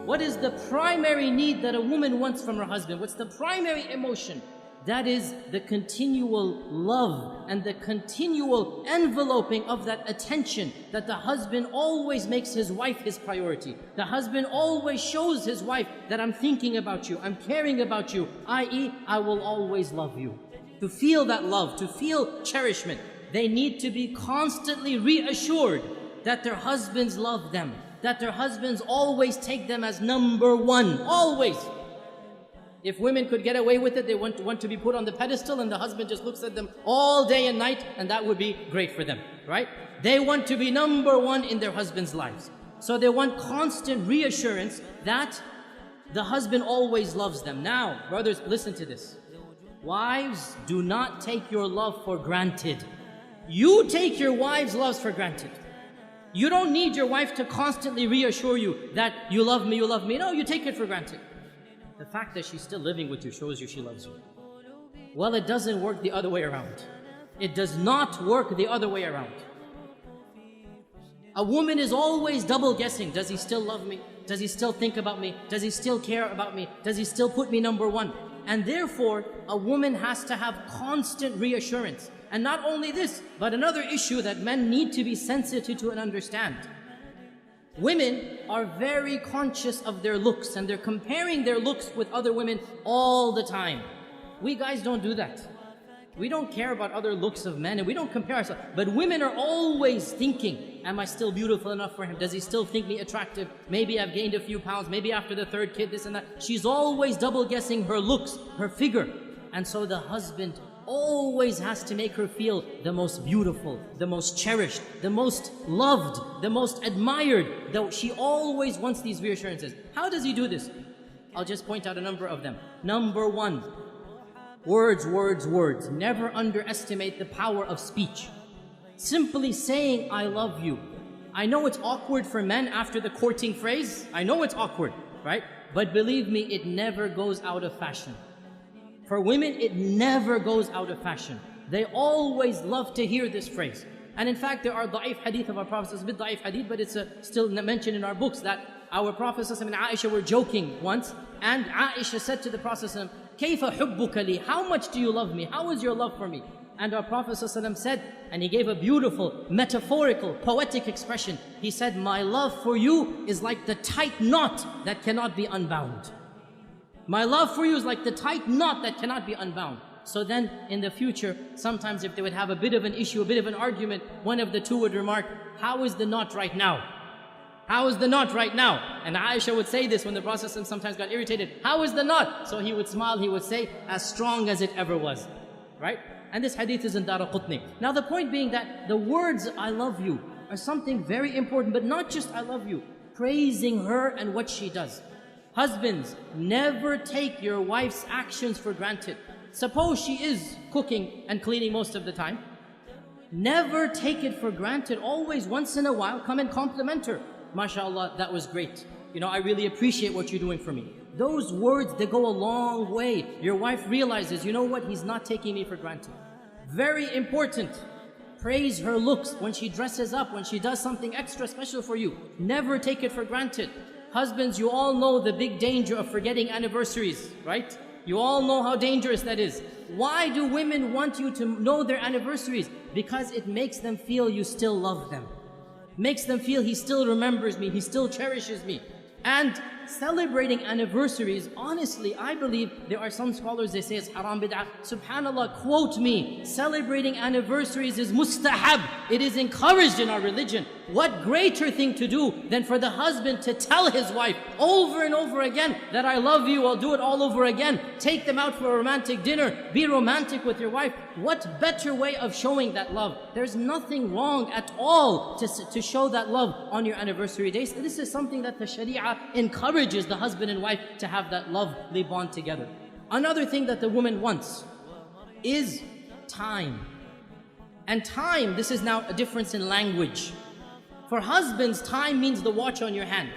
What is the primary need that a woman wants from her husband? What's the primary emotion? That is the continual love and the continual enveloping of that attention, that the husband always makes his wife his priority. The husband always shows his wife that I'm thinking about you, I'm caring about you, i.e., I will always love you. To feel that love, to feel cherishment, they need to be constantly reassured that their husbands love them, that their husbands always take them as number one, always. If women could get away with it, they want to be put on the pedestal and the husband just looks at them all day and night, and that would be great for them, right? They want to be number one in their husbands' lives. So they want constant reassurance that the husband always loves them. Now, brothers, listen to this. Wives, do not take your love for granted. You take your wife's love for granted. You don't need your wife to constantly reassure you that you love me, you love me. No, you take it for granted. The fact that she's still living with you shows you she loves you. Well, it doesn't work the other way around. It does not work the other way around. A woman is always double guessing. Does he still love me? Does he still think about me? Does he still care about me? Does he still put me number one? And therefore, a woman has to have constant reassurance. And not only this, but another issue that men need to be sensitive to and understand. Women are very conscious of their looks, and they're comparing their looks with other women all the time. We guys don't do that. We don't care about other looks of men, and we don't compare ourselves. But women are always thinking, am I still beautiful enough for him? Does he still think me attractive? Maybe I've gained a few pounds, maybe after the third kid, this and that. She's always double guessing her looks, her figure. And so the husband always has to make her feel the most beautiful, the most cherished, the most loved, the most admired. Though she always wants these reassurances. How does he do this? I'll just point out a number of them. Number one, words, words, words. Never underestimate the power of speech. Simply saying, I love you. I know it's awkward for men after the courting phrase. I know it's awkward, right? But believe me, it never goes out of fashion. For women, it never goes out of fashion. They always love to hear this phrase. And in fact, there are da'if hadith of our Prophet. It's a bit da'if hadith, but it's still mentioned in our books that our Prophet and Aisha were joking once. And Aisha said to the Prophet, كَيْفَ حُبُّكَ لِي? How much do you love me? How is your love for me? And our Prophet said, and he gave a beautiful, metaphorical, poetic expression. He said, my love for you is like the tight knot that cannot be unbound. My love for you is like the tight knot that cannot be unbound. So then, in the future, sometimes if they would have a bit of an issue, a bit of an argument, one of the two would remark, how is the knot right now? How is the knot right now? And Aisha would say this when the Prophet sometimes got irritated. How is the knot? So he would smile, he would say, as strong as it ever was. Right? And this hadith is in Daraqutni. Now the point being that the words, I love you, are something very important, but not just I love you. Praising her and what she does. Husbands, never take your wife's actions for granted. Suppose she is cooking and cleaning most of the time. Never take it for granted. Always, once in a while, come and compliment her. MashaAllah, that was great. You know, I really appreciate what you're doing for me. Those words, they go a long way. Your wife realizes, you know what, he's not taking me for granted. Very important. Praise her looks when she dresses up, when she does something extra special for you. Never take it for granted. Husbands, you all know the big danger of forgetting anniversaries, right? You all know how dangerous that is. Why do women want you to know their anniversaries? Because it makes them feel you still love them. Makes them feel he still remembers me, he still cherishes me. And celebrating anniversaries, honestly, I believe there are some scholars, they say it's haram bid'ah. Subhanallah, quote me, celebrating anniversaries is mustahab. It is encouraged in our religion. What greater thing to do than for the husband to tell his wife over and over again that I love you, I'll do it all over again. Take them out for a romantic dinner. Be romantic with your wife. What better way of showing that love? There's nothing wrong at all to show that love on your anniversary days. This is something that the Sharia encourages the husband and wife to have that lovely bond together. Another thing that the woman wants is time. And time, this is now a difference in language. For husbands, time means the watch on your hand.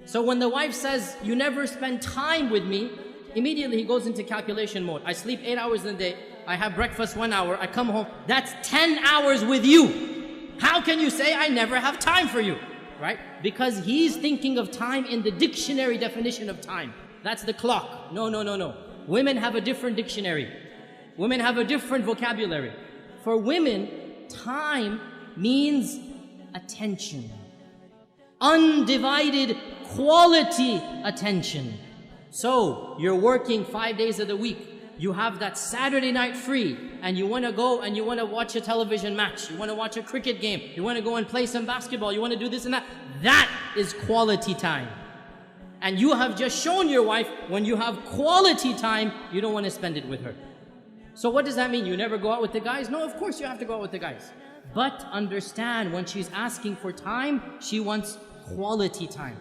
So when the wife says, you never spend time with me, immediately he goes into calculation mode. I sleep 8 hours in a day, I have breakfast 1 hour, I come home, that's 10 hours with you. How can you say I never have time for you? right? Because he's thinking of time in the dictionary definition of time. That's the clock. No, no, no, no. Women have a different dictionary. Women have a different vocabulary. For women, time means attention. Undivided quality attention. So, you're working 5 days of the week. You have that Saturday night free, and you want to go and you want to watch a television match. You want to watch a cricket game. You want to go and play some basketball. You want to do this and that. That is quality time. And you have just shown your wife, when you have quality time, you don't want to spend it with her. So what does that mean? You never go out with the guys? No, of course you have to go out with the guys. But understand, when she's asking for time, she wants quality time.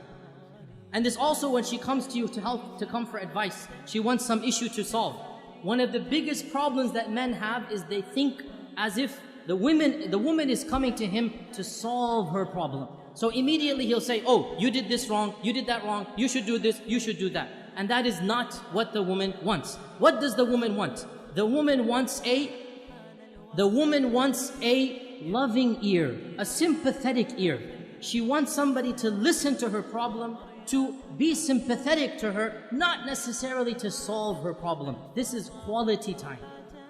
And this also, when she comes to you to come for advice, she wants some issue to solve. One of the biggest problems that men have is they think as if the woman is coming to him to solve her problem. So immediately he'll say, oh, you did this wrong, you did that wrong, you should do this, you should do that. And that is not what the woman wants. What does the woman want? The woman wants a loving ear, a sympathetic ear. She wants somebody to listen to her problem, to be sympathetic to her, not necessarily to solve her problem. This is quality time.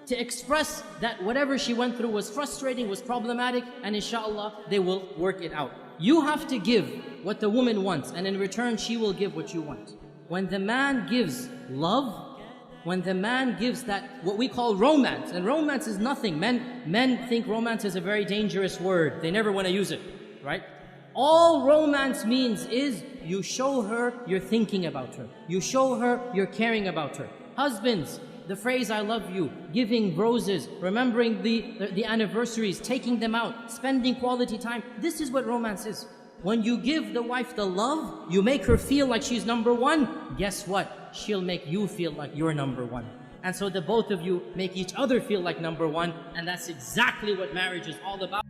To express that whatever she went through was frustrating, was problematic, and inshallah, they will work it out. You have to give what the woman wants, and in return, she will give what you want. When the man gives love, when the man gives that, what we call romance, and romance is nothing. Men think romance is a very dangerous word. They never want to use it, right? All romance means is you show her you're thinking about her. You show her you're caring about her. Husbands, the phrase I love you, giving roses, remembering the anniversaries, taking them out, spending quality time. This is what romance is. When you give the wife the love, you make her feel like she's number one. Guess what? She'll make you feel like you're number one. And so the both of you make each other feel like number one. And that's exactly what marriage is all about.